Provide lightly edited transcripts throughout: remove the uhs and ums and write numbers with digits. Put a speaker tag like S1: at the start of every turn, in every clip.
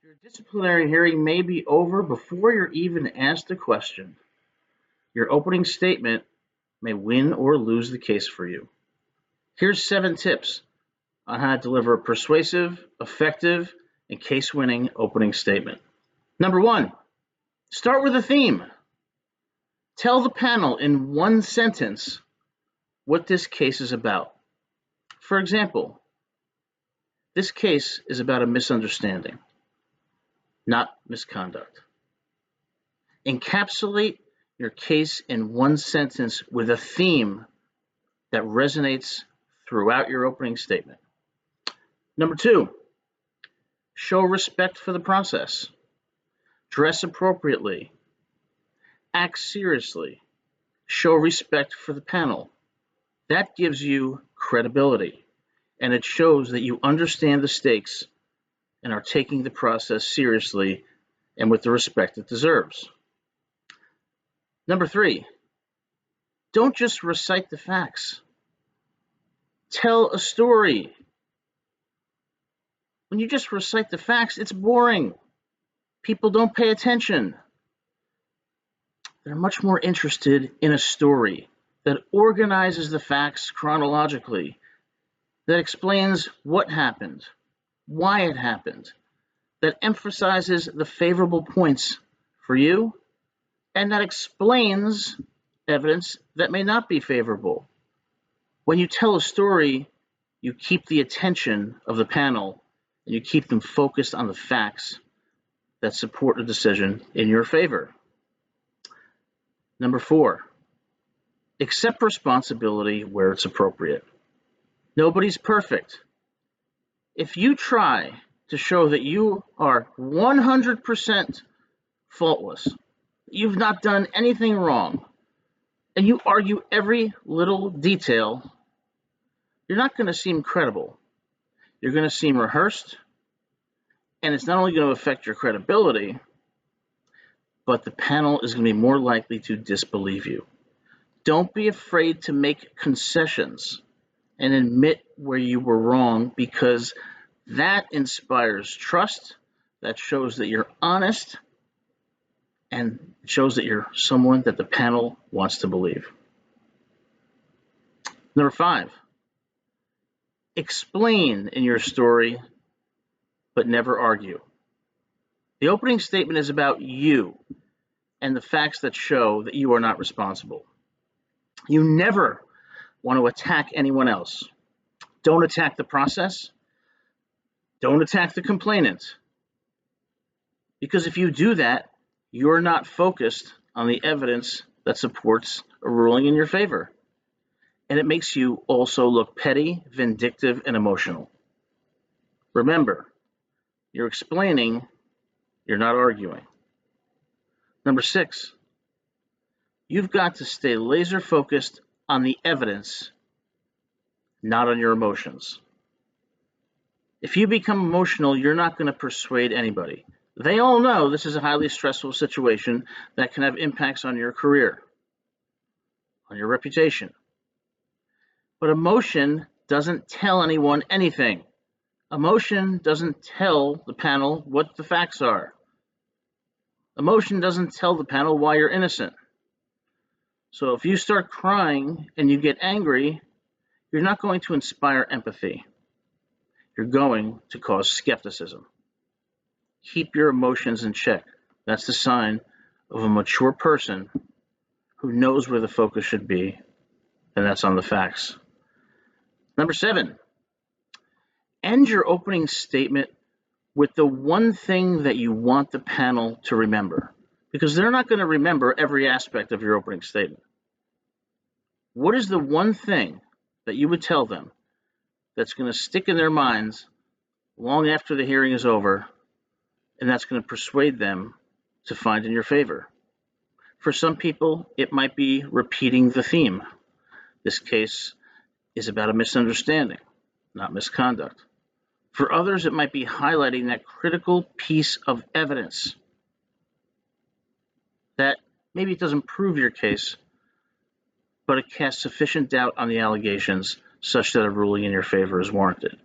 S1: Your disciplinary hearing may be over before you're even asked a question. Your opening statement may win or lose the case for you. Here's 7 tips on how to deliver a persuasive, effective, and case-winning opening statement. Number 1, start with a theme. Tell the panel in one sentence what this case is about. For example, this case is about a misunderstanding, not misconduct. Encapsulate your case in one sentence with a theme that resonates throughout your opening statement. Number 2, show respect for the process. Dress appropriately. Act seriously. Show respect for the panel. That gives you credibility, and it shows that you understand the stakes and are taking the process seriously and with the respect it deserves. Number 3, don't just recite the facts. Tell a story. When you just recite the facts, it's boring. People don't pay attention. They're much more interested in a story that organizes the facts chronologically, that explains what happened, why it happened, that emphasizes the favorable points for you, and that explains evidence that may not be favorable. When you tell a story, you keep the attention of the panel and you keep them focused on the facts that support a decision in your favor. Number 4, accept responsibility where it's appropriate. Nobody's perfect. If you try to show that you are 100% faultless, you've not done anything wrong, and you argue every little detail, you're not going to seem credible. You're going to seem rehearsed, and it's not only going to affect your credibility, but the panel is going to be more likely to disbelieve you. Don't be afraid to make concessions and admit where you were wrong, because that inspires trust, that shows that you're honest, and shows that you're someone that the panel wants to believe. Number 5, explain in your story, but never argue. The opening statement is about you and the facts that show that you are not responsible. You never want to attack anyone else. Don't attack the process. Don't attack the complainant. Because if you do that, you're not focused on the evidence that supports a ruling in your favor. And it makes you also look petty, vindictive, and emotional. Remember, you're explaining, you're not arguing. Number 6, you've got to stay laser focused on the evidence, not on your emotions. If you become emotional, you're not going to persuade anybody. They all know this is a highly stressful situation that can have impacts on your career, on your reputation. But emotion doesn't tell anyone anything. Emotion doesn't tell the panel what the facts are. Emotion doesn't tell the panel why you're innocent. So if you start crying and you get angry, you're not going to inspire empathy. You're going to cause skepticism. Keep your emotions in check. That's the sign of a mature person who knows where the focus should be, and that's on the facts. Number 7, end your opening statement with the one thing that you want the panel to remember, because they're not going to remember every aspect of your opening statement. What is the one thing that you would tell them that's going to stick in their minds long after the hearing is over, and that's going to persuade them to find in your favor? For some people, it might be repeating the theme. This case is about a misunderstanding, not misconduct. For others, it might be highlighting that critical piece of evidence that maybe it doesn't prove your case, but it casts sufficient doubt on the allegations such that a ruling in your favor is warranted.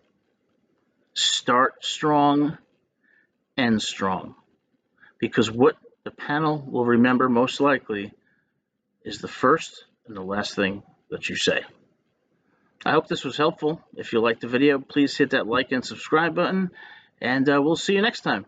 S1: Start strong, end strong. Because what the panel will remember most likely is the first and the last thing that you say. I hope this was helpful. If you liked the video, please hit that like and subscribe button, and we'll see you next time.